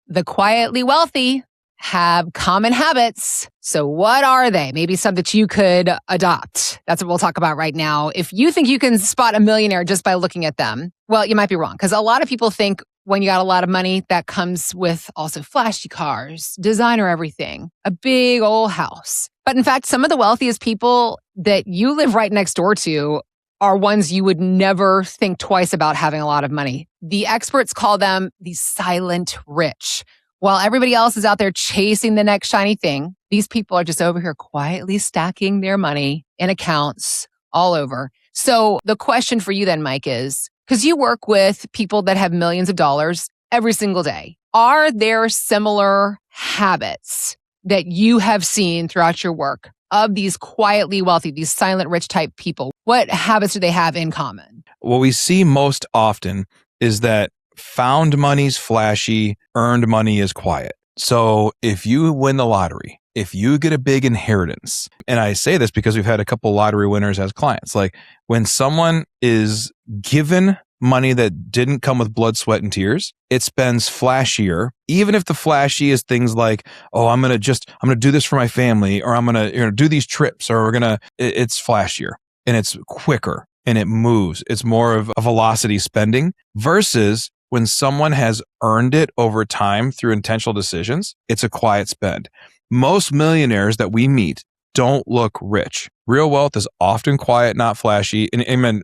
the quietly wealthy have common habits. So what are they? Maybe some that you could adopt. That's what we'll talk about right now. If you think you can spot a millionaire just by looking at them, well, you might be wrong, because a lot of people think when you got a lot of money, that comes with also flashy cars, designer everything, a big old house. But in fact, some of the wealthiest people that you live right next door to are ones you would never think twice about having a lot of money. The experts call them the silent rich. While everybody else is out there chasing the next shiny thing, these people are just over here quietly stacking their money in accounts all over. So the question for you then, Mike, is, because you work with people that have millions of dollars every single day, are there similar habits that you have seen throughout your work of these quietly wealthy, these silent rich type people? What habits do they have in common? What we see most often is that found money's flashy, earned money is quiet. So if you win the lottery, if you get a big inheritance, and I say this because we've had a couple lottery winners as clients, like when someone is given money that didn't come with blood, sweat, and tears, it spends flashier, even if the flashy is things like, oh, I'm going to do this for my family, or I'm going to do these trips, or it's flashier and it's quicker and it moves. It's more of a velocity spending versus when someone has earned it over time through intentional decisions, it's a quiet spend. Most millionaires that we meet don't look rich. Real wealth is often quiet, not flashy. And amen,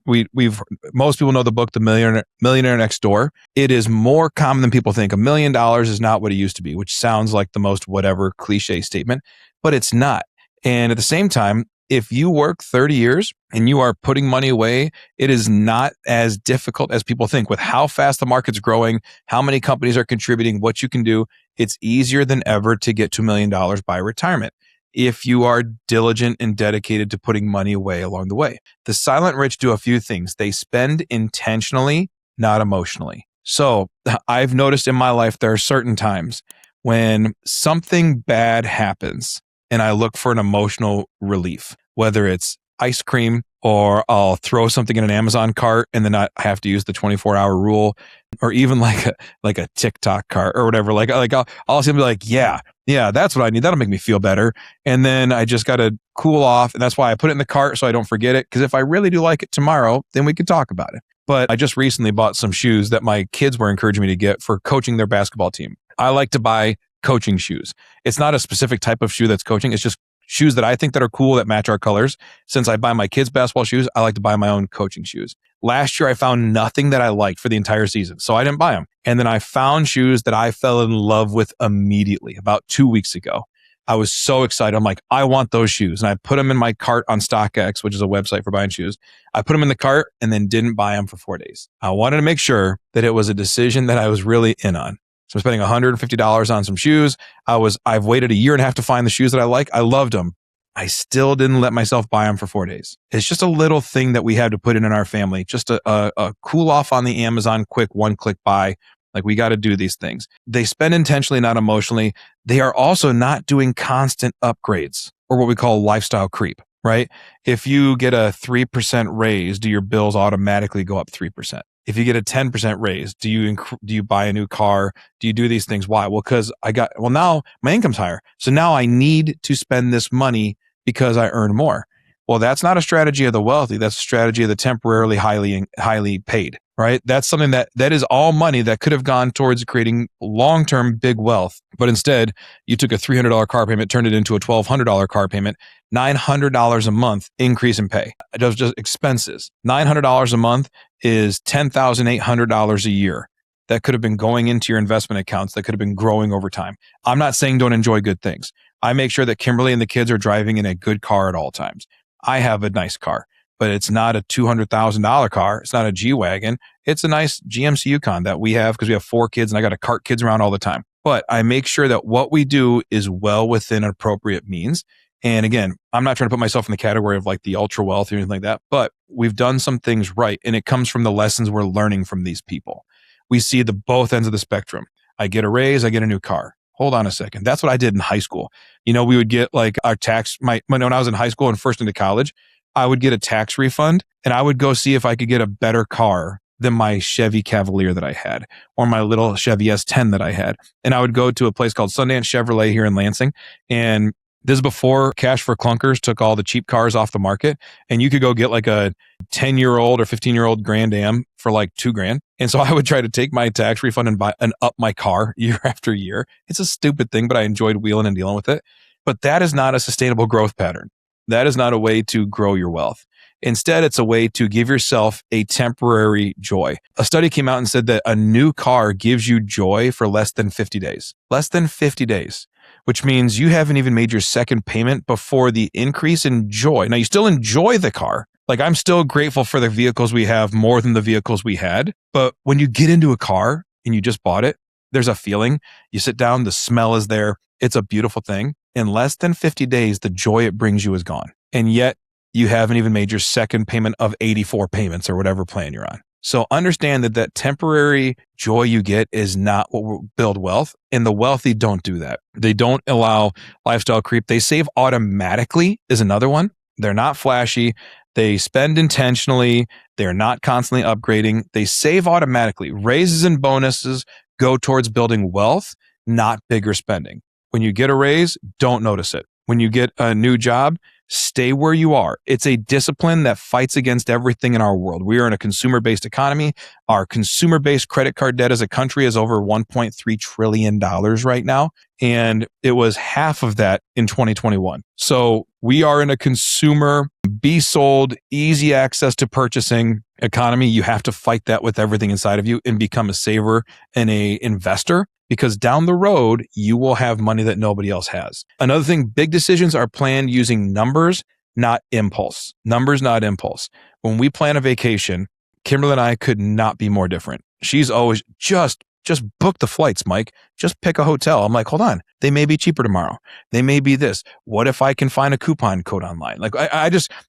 most people know the book, The Millionaire Next Door. It is more common than people think. $1 million is not what it used to be, which sounds like the most whatever cliche statement, but it's not. And at the same time, if you work 30 years and you are putting money away, it is not as difficult as people think. With how fast the market's growing, how many companies are contributing, what you can do, it's easier than ever to get to $1 million by retirement if you are diligent and dedicated to putting money away along the way. The silent rich do a few things. They spend intentionally, not emotionally. So I've noticed in my life there are certain times when something bad happens and I look for an emotional relief, whether it's ice cream or I'll throw something in an Amazon cart and then I have to use the 24-hour rule, or even like a TikTok cart or whatever. Like I'll simply be like, yeah, that's what I need. That'll make me feel better. And then I just got to cool off. And that's why I put it in the cart so I don't forget it. Because if I really do like it tomorrow, then we could talk about it. But I just recently bought some shoes that my kids were encouraging me to get for coaching their basketball team. I like to buy coaching shoes. It's not a specific type of shoe that's coaching. It's just shoes that I think that are cool that match our colors. Since I buy my kids basketball shoes, I like to buy my own coaching shoes. Last year, I found nothing that I liked for the entire season, so I didn't buy them. And then I found shoes that I fell in love with immediately about 2 weeks ago. I was so excited. I'm like, I want those shoes. And I put them in my cart on StockX, which is a website for buying shoes. I put them in the cart and then didn't buy them for 4 days. I wanted to make sure that it was a decision that I was really in on. So I'm spending $150 on some shoes. I've waited a year and a half to find the shoes that I like. I loved them. I still didn't let myself buy them for 4 days. It's just a little thing that we had to put in our family. Just a cool off on the Amazon, quick one-click buy. Like, we got to do these things. They spend intentionally, not emotionally. They are also not doing constant upgrades or what we call lifestyle creep, right? If you get a 3% raise, do your bills automatically go up 3%? If you get a 10% raise, do you buy a new car? Do you do these things? Why? Well, because now my income's higher. So now I need to spend this money because I earn more. Well, that's not a strategy of the wealthy. That's a strategy of the temporarily highly paid, right? That's something that is all money that could have gone towards creating long-term big wealth. But instead, you took a $300 car payment, turned it into a $1,200 car payment, $900 a month increase in pay. It was just expenses. $900 a month is $10,800 a year. That could have been going into your investment accounts, that could have been growing over time. I'm not saying don't enjoy good things. I make sure that Kimberly and the kids are driving in a good car at all times. I have a nice car, but it's not a $200,000 car. It's not a G-Wagon. It's a nice GMC Yukon that we have because we have 4 kids and I got to cart kids around all the time. But I make sure that what we do is well within appropriate means. And again, I'm not trying to put myself in the category of like the ultra wealthy or anything like that, but we've done some things right. And it comes from the lessons we're learning from these people. We see the both ends of the spectrum. I get a raise, I get a new car. Hold on a second. That's what I did in high school. We would get like our tax, when I was in high school and first into college, I would get a tax refund and I would go see if I could get a better car than my Chevy Cavalier that I had or my little Chevy S10 that I had. And I would go to a place called Sundance Chevrolet here in Lansing. And this is before Cash for Clunkers took all the cheap cars off the market. And you could go get like a 10-year-old or 15-year-old Grand Am for like $2,000. And so I would try to take my tax refund and buy and up my car year after year. It's a stupid thing, but I enjoyed wheeling and dealing with it. But that is not a sustainable growth pattern. That is not a way to grow your wealth. Instead, it's a way to give yourself a temporary joy. A study came out and said that a new car gives you joy for less than 50 days. Less than 50 days, which means you haven't even made your second payment before the increase in joy. Now, you still enjoy the car. Like, I'm still grateful for the vehicles we have more than the vehicles we had. But when you get into a car and you just bought it, there's a feeling. You sit down, the smell is there. It's a beautiful thing. In less than 50 days, the joy it brings you is gone. And yet, you haven't even made your second payment of 84 payments or whatever plan you're on. So understand that temporary joy you get is not what will build wealth. And the wealthy don't do that. They don't allow lifestyle creep. They save automatically is another one. They're not flashy. They spend intentionally. They're not constantly upgrading. They save automatically. Raises and bonuses go towards building wealth, not bigger spending. When you get a raise, don't notice it. When you get a new job, stay where you are. It's a discipline that fights against everything in our world. We are in a consumer-based economy. Our consumer-based credit card debt as a country is over $1.3 trillion right now. And it was half of that in 2021. So we are in a consumer, be sold, easy access to purchasing economy. You have to fight that with everything inside of you and become a saver and a investor. Because down the road, you will have money that nobody else has. Another thing, big decisions are planned using numbers, not impulse. Numbers, not impulse. When we plan a vacation, Kimberly and I could not be more different. She's always just book the flights, Mike. Just pick a hotel. I'm like, hold on. They may be cheaper tomorrow. They may be this. What if I can find a coupon code online? Like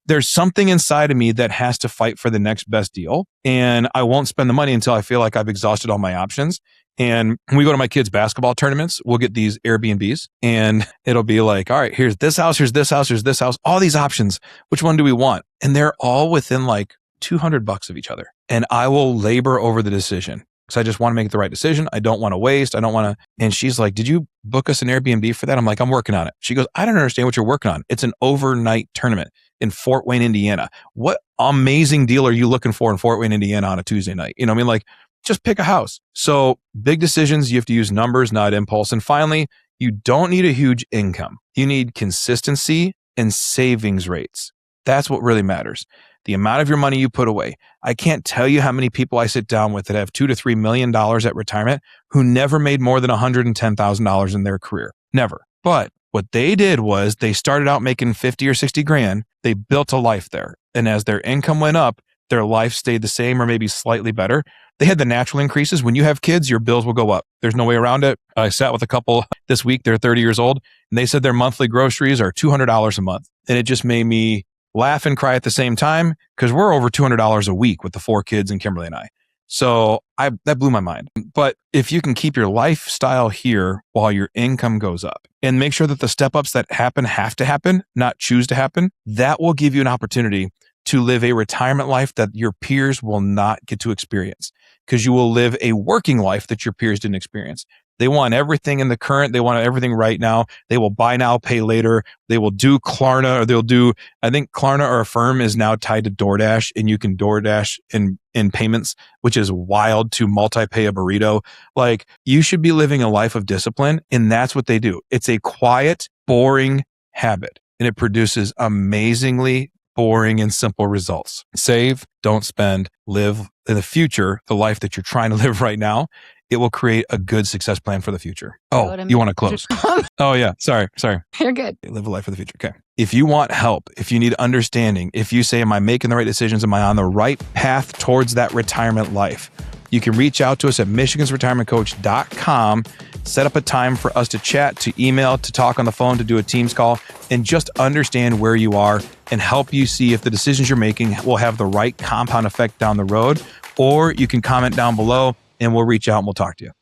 there's something inside of me that has to fight for the next best deal. And I won't spend the money until I feel like I've exhausted all my options. And when we go to my kids' basketball tournaments, we'll get these Airbnbs and it'll be like, all right, here's this house, here's this house, here's this house, all these options. Which one do we want? And they're all within like $200 of each other. And I will labor over the decision because I just want to make the right decision. I don't want to waste. I don't want to. And she's like, did you book us an Airbnb for that? I'm like, I'm working on it. She goes, I don't understand what you're working on. It's an overnight tournament in Fort Wayne, Indiana. What amazing deal are you looking for in Fort Wayne, Indiana on a Tuesday night? You know what I mean? Like, just pick a house. So big decisions, you have to use numbers, not impulse. And finally, you don't need a huge income. You need consistency and savings rates. That's what really matters. The amount of your money you put away. I can't tell you how many people I sit down with that have $2 to $3 million at retirement who never made more than $110,000 in their career. Never. But what they did was they started out making 50 or 60 grand. They built a life there. And as their income went up, their life stayed the same or maybe slightly better. They had the natural increases. When you have kids, your bills will go up. There's no way around it. I sat with a couple this week. They're 30 years old, and they said their monthly groceries are $200 a month. And it just made me laugh and cry at the same time because we're over $200 a week with the 4 kids and Kimberly and I. So that blew my mind. But if you can keep your lifestyle here while your income goes up and make sure that the step-ups that happen have to happen, not choose to happen, that will give you an opportunity to live a retirement life that your peers will not get to experience because you will live a working life that your peers didn't experience. They want everything in the current. They want everything right now. They will buy now, pay later. They will do Klarna or I think Klarna or Affirm is now tied to DoorDash and you can DoorDash in payments, which is wild to multi-pay a burrito. Like you should be living a life of discipline and that's what they do. It's a quiet, boring habit and it produces amazingly boring and simple results. Save, don't spend, live in the future, the life that you're trying to live right now. It will create a good success plan for the future. Oh, you want to close? Oh yeah. Sorry. You're good. Live a life for the future. Okay. If you want help, if you need understanding, if you say, am I making the right decisions? Am I on the right path towards that retirement life? You can reach out to us at michigansretirementcoach.com. Set up a time for us to chat, to email, to talk on the phone, to do a Teams call, and just understand where you are and help you see if the decisions you're making will have the right compound effect down the road. Or you can comment down below and we'll reach out and we'll talk to you.